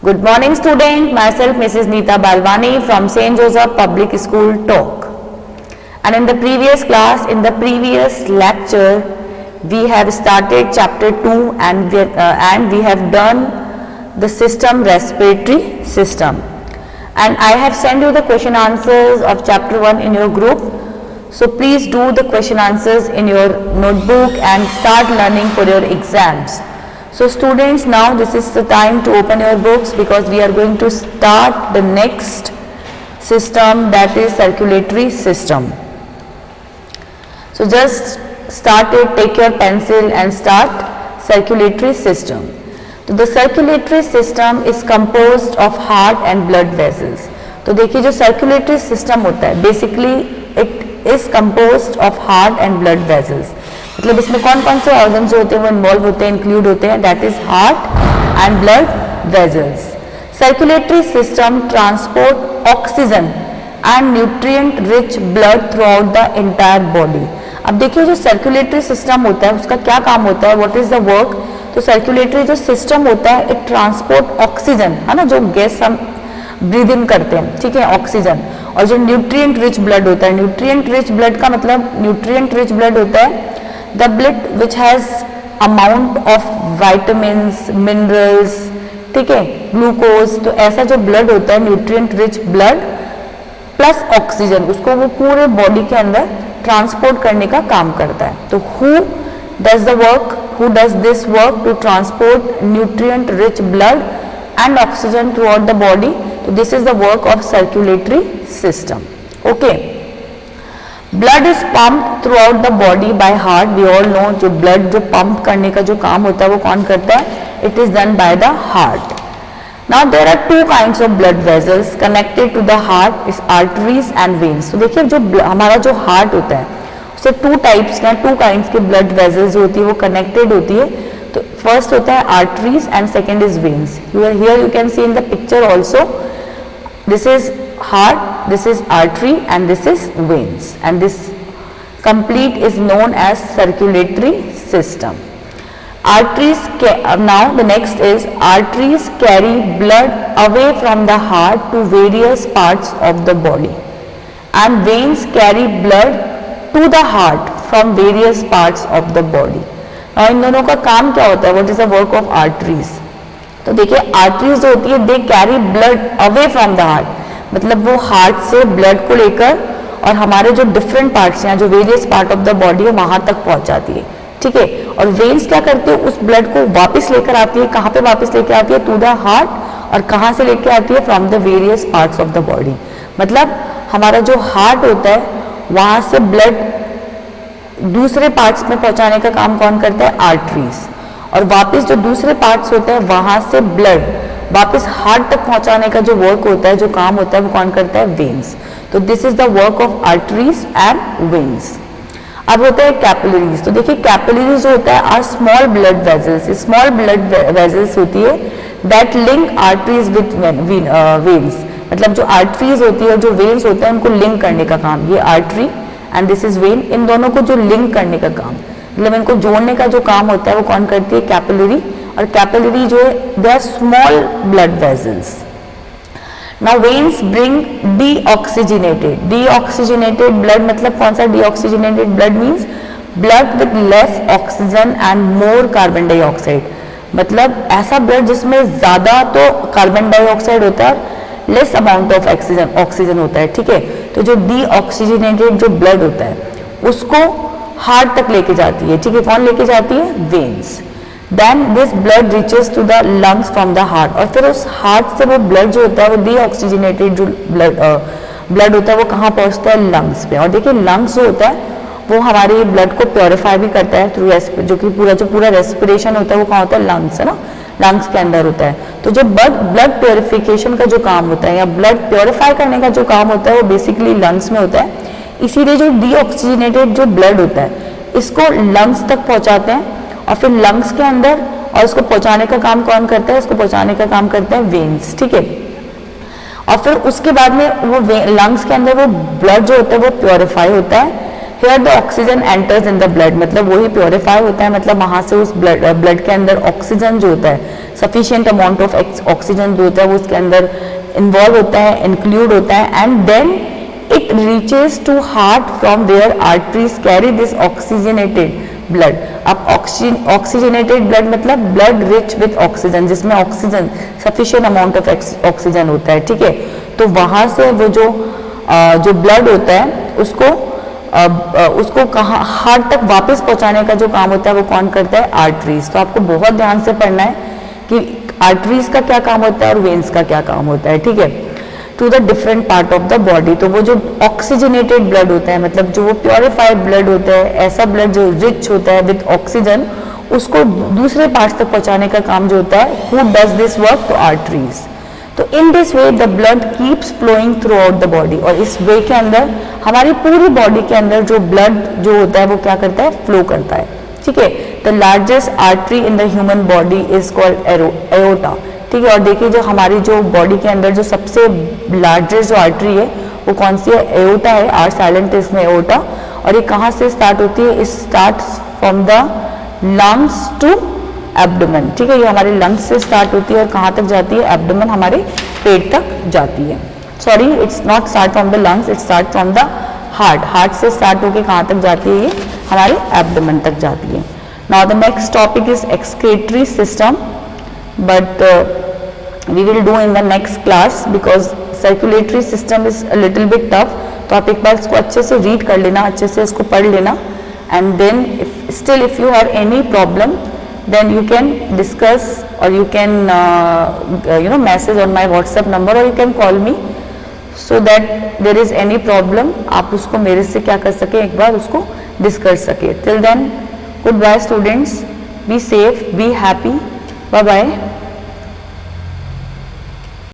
Good morning student, myself Mrs. Neeta Balwani from St. Joseph Public School, Tok. And in the previous class, in the previous lecture, we have started chapter 2 and we have done the system, respiratory system. And I have sent you the question answers of chapter 1 in your group. So please do the question answers in your notebook and start learning for your exams. So students, now this is the time to open your books because we are going to start the next system, that is circulatory system. So just start it, take your pencil and start circulatory system. So the circulatory system is composed of heart and blood vessels. तो देखिए जो circulatory system होता है basically it is composed of heart and blood vessels. मतलब इसमें कौन कौन से ऑर्गन्स होते हैं वो इन्वॉल्व होते हैं, इंक्लूड होते हैं, that is heart and blood vessels. Circulatory system transport oxygen and nutrient rich blood through out the entire body. अब देखिए जो सर्कुलेटरी सिस्टम होता है उसका क्या काम होता है, व्हाट इज द वर्क. तो सर्कुलेटरी जो सिस्टम होता है इट ट्रांसपोर्ट ऑक्सीजन, है ना, जो गैस हम ब्रीद इन करते हैं, ठीक है, ऑक्सीजन. और जो न्यूट्रिएंट रिच ब्लड होता है, न्यूट्रिएंट रिच ब्लड का मतलब न्यूट्रिएंट रिच ब्लड होता है the blood which has amount of vitamins, minerals, ठीक है, ग्लूकोज. तो ऐसा जो ब्लड होता है nutrient rich blood plus oxygen, उसको वो पूरे बॉडी के अंदर ट्रांसपोर्ट करने का काम करता है. तो who does the work, who does this work to transport nutrient rich blood and oxygen throughout the body. तो this is the work of circulatory system. Okay, blood is pump throughout the body by heart. We all know जो blood जो pump करने का जो काम होता है वो कौन करता है, it is done by the heart. Now there are two kinds of blood vessels connected to the heart, is arteries and veins. तो देखिए जो हमारा जो हार्ट होता है उससे टू टाइप्स के, टू काइंड्स के ब्लड वेजल्स होती है, वो कनेक्टेड होती है. तो फर्स्ट होता है arteries and second is veins. Here you can see in the picture also, this is heart, this is artery and this is veins, and this complete is known as circulatory system. Arteries, now the next is arteries carry blood away from the heart to various parts of the body, and veins carry blood to the heart from various parts of the body. Now इन दोनों का काम क्या होता है, what is the work of arteries. तो देखिए arteries जो होती है they carry blood away from the heart, मतलब वो हार्ट से ब्लड को लेकर और हमारे जो डिफरेंट पार्ट्स हैं, जो various part of the body है वहां तक पहुंचाती है, ठीक है. और वेन्स क्या करते हैं, उस ब्लड को वापस लेकर आती है, कहाँ पे वापस लेकर आती है, टू द हार्ट. और कहाँ से लेकर आती है, from the various parts of the body. मतलब हमारा जो हार्ट होता है वहां से ब्लड दूसरे पार्ट्स में पहुंचाने का काम कौन करता है, आर्टरीज. और वापस जो दूसरे पार्ट्स होते हैं वहां से ब्लड वापस हार्ट तक पहुंचाने का जो वर्क होता है, जो काम होता है, वो कौन करता है, वेन्स. तो this is the work of arteries and veins. अब होता है कैपिलरीज. तो देखिए कैपिलरीज जो होता है are small blood vessels. Small blood vessels होती है that link arteries with veins. मतलब जो आर्टरीज होती है, जो वेन्स होते हैं, उनको लिंक करने का काम, ये artery and this is vein, इन दोनों को जो लिंक करने का काम, मतलब इनको जोड़ने का जो काम होता है वो कौन करती है, कैपिलरी. और कैपिलरी जो है they are small blood vessels. Now veins bring deoxygenated blood. मतलब कौन सा deoxygenated blood means blood with less oxygen and more carbon dioxide. मतलब ऐसा ब्लड जिसमें ज्यादा तो कार्बन डाइऑक्साइड होता है, लेस अमाउंट ऑफ ऑक्सीजन होता है, ठीक है. तो जो डीऑक्सीजनेटेड जो ब्लड होता है उसको हार्ट तक लेके जाती है, ठीक है. कौन लेके जाती है, veins. Then this blood reaches to the lungs from the heart. और फिर उस हार्ट से वो ब्लड जो होता है, वो डीऑक्सीजनेटेड जो ब्लड होता है वो कहाँ पहुंचता है, लंग्स पे. और देखिए लंग्स जो होता है वो हमारे ब्लड को प्योरीफाई भी करता है थ्रू जो कि पूरा रेस्पिरेशन होता है वो कहाँ होता है, लंग्स, है ना, लंग्स के अंदर होता है. तो जो ब्लड प्योरिफिकेशन का जो काम होता है या ब्लड प्योरीफाई करने का जो काम होता है वो बेसिकली लंग्स में होता है. इसीलिए जो डीऑक्सीजनेटेड जो ब्लड होता है इसको लंग्स तक पहुंचाते हैं और फिर लंग्स के अंदर, और इसको पहुंचाने का काम कौन करता है, इसको पहुंचाने का काम करते हैं वेन्स, ठीक है. और फिर उसके बाद में वो लंग्स के अंदर वो ब्लड जो होता है वो प्योरीफाई होता है. Here the oxygen enters in the blood, मतलब वही प्योरीफाई होता है, मतलब वहां से उस ब्लड के अंदर ऑक्सीजन जो होता है सफिशिएंट अमाउंट ऑफ ऑक्सीजन जो होता है वो उसके अंदर इन्वॉल्व होता है, इंक्लूड होता है, and then it reaches to heart from there arteries carry this oxygenated blood. अब ऑक्सीजनेटेड ब्लड मतलब ब्लड रिच विथ ऑक्सीजन, जिसमें oxygen sufficient amount of oxygen होता है, ठीक है। तो वहां से वो जो ब्लड होता है उसको कहाँ हार्ट तक वापस पहुंचाने का जो काम होता है वो कौन करता है? आर्टरीज। तो आपको बहुत ध्यान से पढ़ना है कि आर्टरीज का क्या काम होता है और वेन्स का क्या काम होता है, ठीक है, to the different part of the body. तो वो जो ऑक्सीजनेटेड ब्लड होता है, मतलब जो वो प्योरीफाइड ब्लड होता है, ऐसा ब्लड जो रिच होता है विथ ऑक्सीजन, उसको दूसरे पार्ट्स तक पहुंचाने का काम जो होता है, हु डज दिस वर्क? तो आर्टरीज। तो in this way the blood keeps flowing throughout the body, और इस वे के अंदर हमारी पूरी बॉडी के अंदर जो ब्लड जो होता है वो क्या करता है? फ्लो करता है, ठीक है। The largest artery in the human body is called aorta, ठीक है। और देखिए जो हमारी जो बॉडी के अंदर जो सबसे लार्जेस्ट जो आर्टरी है वो कौन सी है? एओर्टा है, आर साइलेंट इसमें एओर्टा। और ये कहाँ से स्टार्ट होती है? It starts from the lungs to abdomen, ठीक है। ये हमारे लंग्स से स्टार्ट होती है और कहाँ तक जाती है? एब्डोमेन, हमारे पेट तक जाती है। Sorry, it's not start from the lungs, it start from the heart. Heart से स्टार्ट होकर कहाँ तक जाती है? ये हमारे एब्डोमेन तक जाती है। Now the next topic is excretory system, but we will do in the next class because circulatory system is a little bit tough। तो आप एक बार इसको अच्छे से रीड कर लेना, अच्छे से इसको पढ़ लेना, and then if you have any problem then you can discuss or you can message on my WhatsApp number or you can call me so that there is any problem आप उसको मेरे से क्या कर सके, एक बार उसको डिस्कस सके। Till then, goodbye students, be safe, be happy, bye bye।